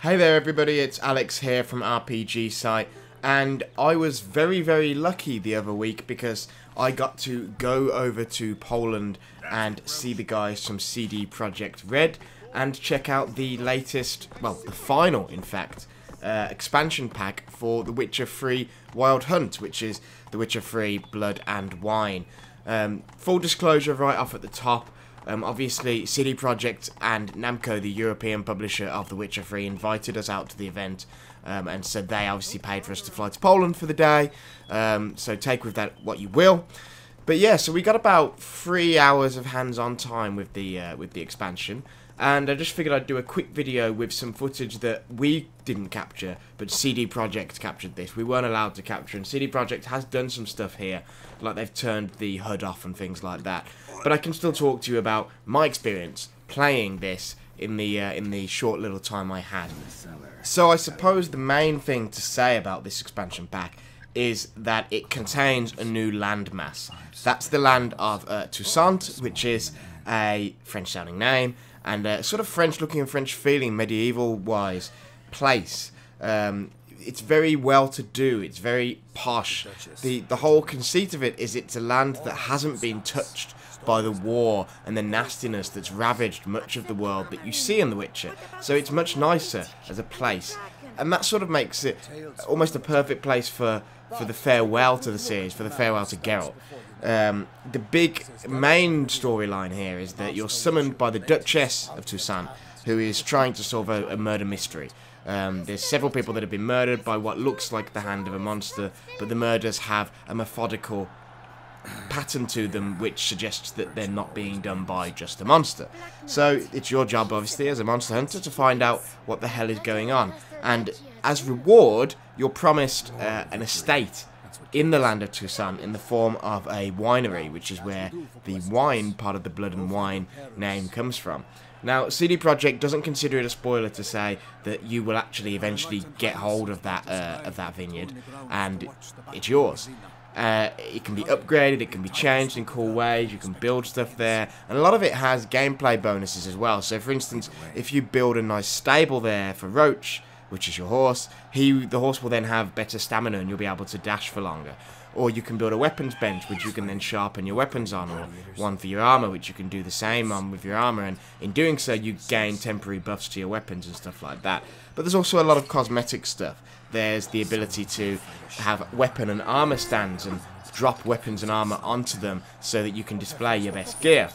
Hey there everybody, it's Alex here from RPG Site, and I was very lucky the other week because I got to go over to Poland and see the guys from CD Projekt Red and check out the latest, well, the final in fact, expansion pack for The Witcher 3 Wild Hunt, which is The Witcher 3 Blood and Wine. Full disclosure right off at the top. Obviously, CD Projekt and Namco, the European publisher of The Witcher 3, invited us out to the event and said they obviously paid for us to fly to Poland for the day. So take with that what you will. But yeah, so we got about 3 hours of hands-on time with the expansion, and I just figured I'd do a quick video with some footage that we didn't capture, but CD Projekt captured this. We weren't allowed to capture, and CD Projekt has done some stuff here, like they've turned the HUD off and things like that. But I can still talk to you about my experience playing this in the short little time I had. So I suppose the main thing to say about this expansion pack is that it contains a new landmass. That's the land of Toussaint, which is a French-sounding name, and a sort of French-looking and French-feeling, medieval-wise place. It's very well-to-do, it's very posh. The whole conceit of it is it's a land that hasn't been touched by the war and the nastiness that's ravaged much of the world that you see in The Witcher. So it's much nicer as a place, and that sort of makes it almost a perfect place for the farewell to the series, for the farewell to Geralt. The big main storyline here is that you're summoned by the Duchess of Toussaint, who is trying to solve a murder mystery. There's several people that have been murdered by what looks like the hand of a monster, but the murders have a methodical pattern to them which suggests that they're not being done by just a monster. So it's your job, obviously, as a monster hunter, to find out what the hell is going on. And as reward, you're promised an estate in the land of Toussaint in the form of a winery, which is where the wine part of the Blood and Wine name comes from. Now, CD Projekt doesn't consider it a spoiler to say that you will actually eventually get hold of that vineyard, and it's yours. It can be upgraded, it can be changed in cool ways, you can build stuff there, and a lot of it has gameplay bonuses as well. So for instance, if you build a nice stable there for Roach, which is your horse, the horse will then have better stamina and you'll be able to dash for longer. Or you can build a weapons bench which you can then sharpen your weapons on, or one for your armor which you can do the same on with your armor, and in doing so you gain temporary buffs to your weapons and stuff like that. But there's also a lot of cosmetic stuff. There's the ability to have weapon and armor stands and drop weapons and armor onto them so that you can display your best gear.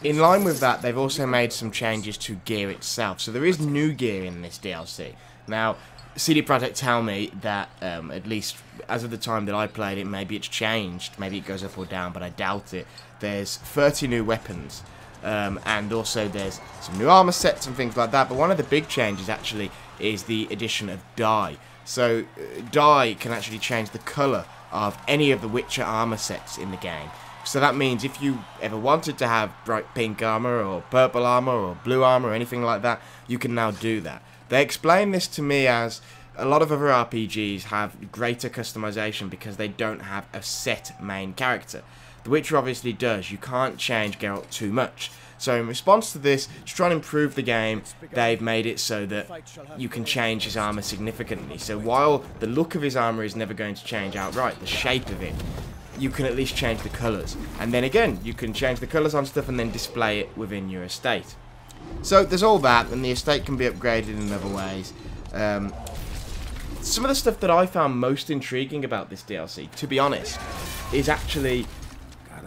In line with that, they've also made some changes to gear itself. So there is new gear in this DLC. Now, CD Projekt tell me that, at least as of the time that I played it, maybe it's changed, maybe it goes up or down, but I doubt it. There's 30 new weapons, and also there's some new armor sets and things like that, but one of the big changes actually is the addition of dye. So dye can actually change the colour of any of the Witcher armor sets in the game. So that means if you ever wanted to have bright pink armor or purple armor or blue armor or anything like that, you can now do that. They explain this to me as a lot of other RPGs have greater customization because they don't have a set main character. The Witcher obviously does. You can't change Geralt too much. So in response to this, to try and improve the game, they've made it so that you can change his armor significantly. So while the look of his armor is never going to change outright, the shape of it, you can at least change the colours. And then again, you can change the colours on stuff and then display it within your estate. So there's all that, and the estate can be upgraded in other ways. Some of the stuff that I found most intriguing about this DLC, to be honest, is actually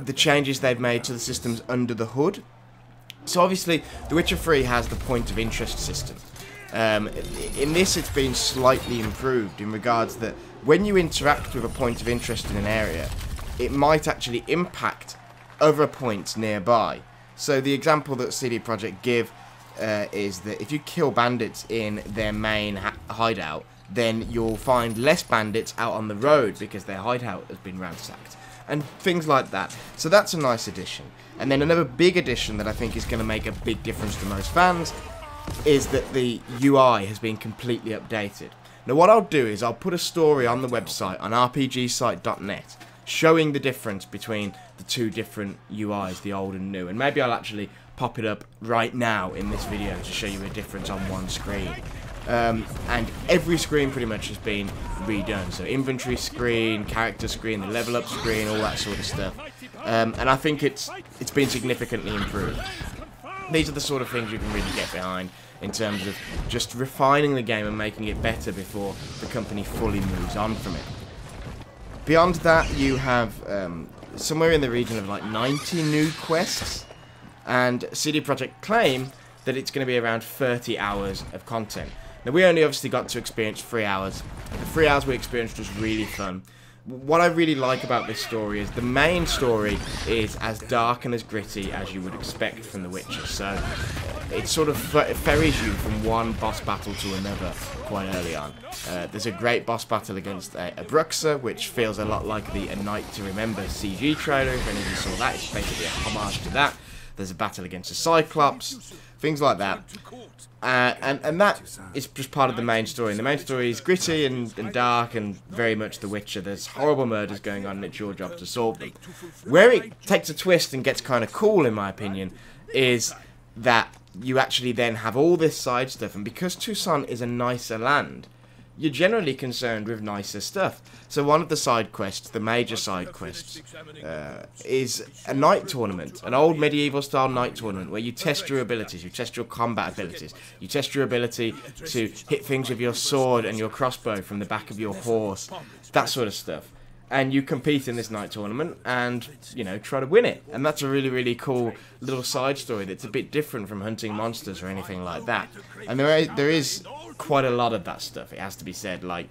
the changes they've made to the systems under the hood. So obviously, The Witcher 3 has the point of interest system. In this, it's been slightly improved in regards that when you interact with a point of interest in an area, it might actually impact other points nearby. So the example that CD Projekt give is that if you kill bandits in their main hideout, then you'll find less bandits out on the road because their hideout has been ransacked. And things like that. So that's a nice addition. And then another big addition that I think is going to make a big difference to most fans is that the UI has been completely updated. Now what I'll do is I'll put a story on the website on rpgsite.net showing the difference between the two different UIs, the old and new. And maybe I'll actually pop it up right now in this video to show you a difference on one screen. and every screen pretty much has been redone. So inventory screen, character screen, the level up screen, all that sort of stuff. And I think it's been significantly improved. These are the sort of things you can really get behind in terms of just refining the game and making it better before the company fully moves on from it. Beyond that, you have somewhere in the region of like 90 new quests, and CD Projekt claim that it's going to be around 30 hours of content. Now, we only obviously got to experience 3 hours. The 3 hours we experienced was really fun. What I really like about this story is the main story is as dark and as gritty as you would expect from The Witcher. So it sort of ferries you from one boss battle to another quite early on. There's a great boss battle against a Bruxa, which feels a lot like the A Night to Remember CG trailer. If any of you saw that, it's basically a homage to that. There's a battle against a Cyclops, things like that. And that is just part of the main story. And the main story is gritty and dark and very much The Witcher. There's horrible murders going on and it's your job to solve them. Where it takes a twist and gets kind of cool, in my opinion, is that you actually then have all this side stuff. And because Toussaint is a nicer land, you're generally concerned with nicer stuff. So one of the side quests, the major side quests, is a night tournament, an old medieval style night tournament where you test your abilities, you test your combat abilities, you test your ability to hit things with your sword and your crossbow from the back of your horse, that sort of stuff. And you compete in this night tournament and, you know, try to win it. And that's a really, really cool little side story that's a bit different from hunting monsters or anything like that. And there is quite a lot of that stuff, it has to be said. Like,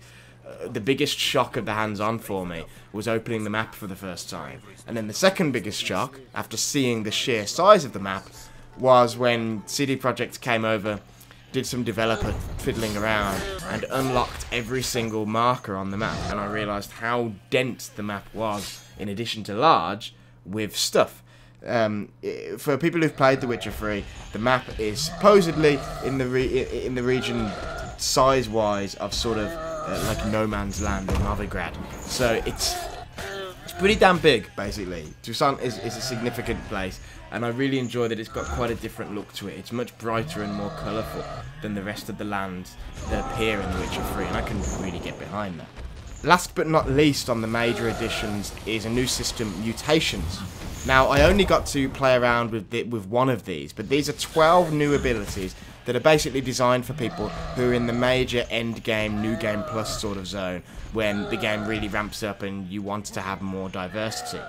the biggest shock of the hands-on for me was opening the map for the first time. And then the second biggest shock, after seeing the sheer size of the map, was when CD Projekt came over, did some developer fiddling around, and unlocked every single marker on the map. And I realised how dense the map was, in addition to large, with stuff. For people who've played The Witcher 3, the map is supposedly in the region size-wise of sort of like No Man's Land or Novigrad. So it's pretty damn big, basically. Toussaint is a significant place, and I really enjoy that it's got quite a different look to it. It's much brighter and more colourful than the rest of the lands that appear in The Witcher 3, and I can really get behind that. Last but not least on the major additions is a new system, Mutations. Now, I only got to play around with one of these, but these are 12 new abilities that are basically designed for people who are in the major end game, new game plus sort of zone, when the game really ramps up and you want to have more diversity.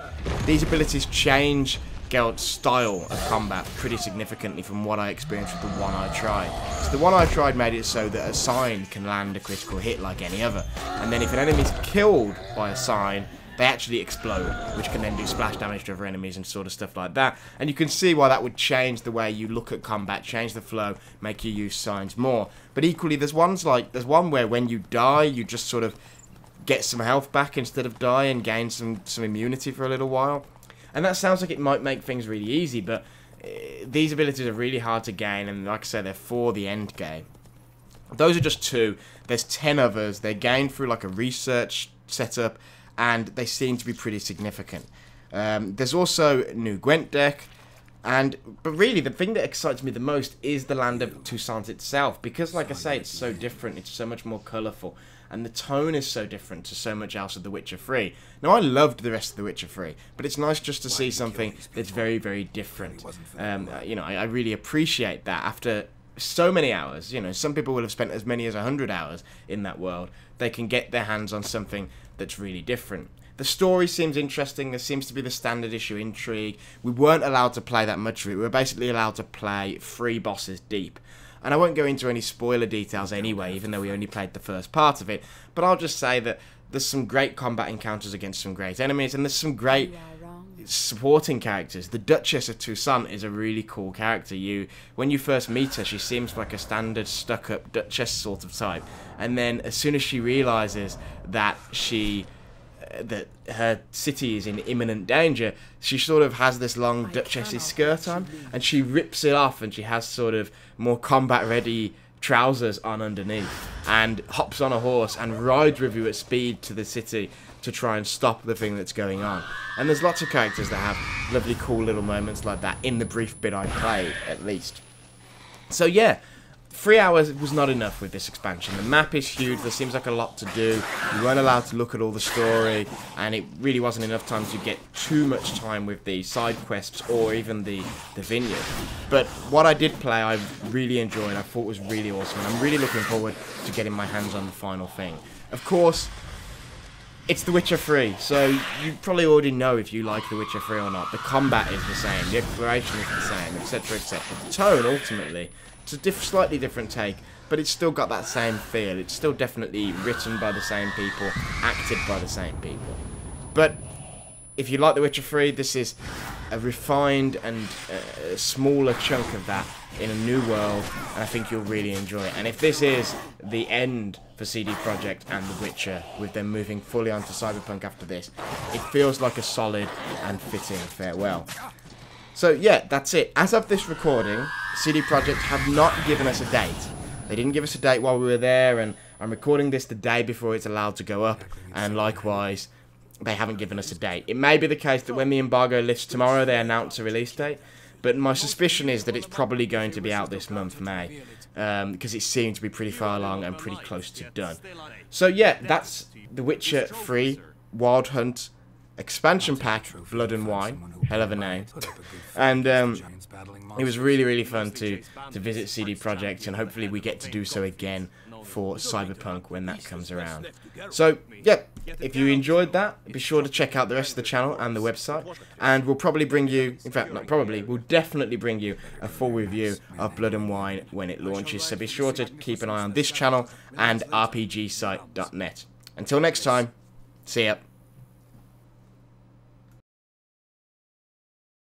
These abilities change Geralt's style of combat pretty significantly from what I experienced with the one I tried. So the one I tried made it so that a sign can land a critical hit like any other, and then if an enemy is killed by a sign, they actually explode, which can then do splash damage to other enemies and sort of stuff like that. And you can see why that would change the way you look at combat, change the flow, make you use signs more. But equally, there's one where when you die, you just sort of get some health back instead of die and gain some immunity for a little while. And that sounds like it might make things really easy, but these abilities are really hard to gain, and like I said, they're for the end game. Those are just 2. There's 10 others. They're gained through like a research setup, and they seem to be pretty significant. There's also a new Gwent deck, but really the thing that excites me the most is the land of Toussaint itself, because like I say, it's so different, it's so much more colourful, and the tone is so different to so much else of The Witcher 3. Now, I loved the rest of The Witcher 3, but it's nice just to see something that's very, very different. You know, I really appreciate that. After so many hours, you know, some people will have spent as many as 100 hours in that world, they can get their hands on something that's really different. The story seems interesting. There seems to be the standard issue intrigue. We weren't allowed to play that much of it. We were basically allowed to play 3 bosses deep. And I won't go into any spoiler details anyway, even though we only played the first part of it. But I'll just say that there's some great combat encounters against some great enemies, and there's some great supporting characters. The Duchess of Toussaint is a really cool character. When you first meet her, she seems like a standard stuck-up Duchess sort of type, and then as soon as she realizes that that her city is in imminent danger, she sort of has this long Duchess's skirt on, and she rips it off, and she has sort of more combat-ready trousers on underneath, and hops on a horse and rides with you at speed to the city to try and stop the thing that's going on. And there's lots of characters that have lovely cool little moments like that in the brief bit I played, at least. So yeah, 3 hours was not enough with this expansion. The map is huge, there seems like a lot to do, you weren't allowed to look at all the story, and it really wasn't enough time to get too much time with the side quests or even the vineyard. But what I did play, I really enjoyed, I thought was really awesome, and I'm really looking forward to getting my hands on the final thing. Of course, it's The Witcher 3, so you probably already know if you like The Witcher 3 or not. The combat is the same, the exploration is the same, etc, etc. The tone, ultimately, it's a slightly different take, but it's still got that same feel. It's still definitely written by the same people, acted by the same people. But if you like The Witcher 3, this is a refined and a smaller chunk of that in a new world, and I think you'll really enjoy it. And if this is the end for CD Projekt and The Witcher, with them moving fully onto Cyberpunk after this, it feels like a solid and fitting farewell. So yeah, that's it. As of this recording, CD Projekt have not given us a date. They didn't give us a date while we were there, and I'm recording this the day before it's allowed to go up, and likewise, they haven't given us a date. It may be the case that when the embargo lifts tomorrow, they announce a release date, but my suspicion is that it's probably going to be out this month, May, because it seems to be pretty far along and pretty close to done. So yeah, that's The Witcher 3 Wild Hunt expansion pack, Blood and Wine, hell of a name, and it was really, really fun to visit CD Projekt, and hopefully we get to do so again for Cyberpunk when that comes around. So, yeah, if you enjoyed that, be sure to check out the rest of the channel and the website, and we'll probably bring you, in fact, not probably, we'll definitely bring you a full review of Blood and Wine when it launches, so be sure to keep an eye on this channel and rpgsite.net. Until next time, see ya.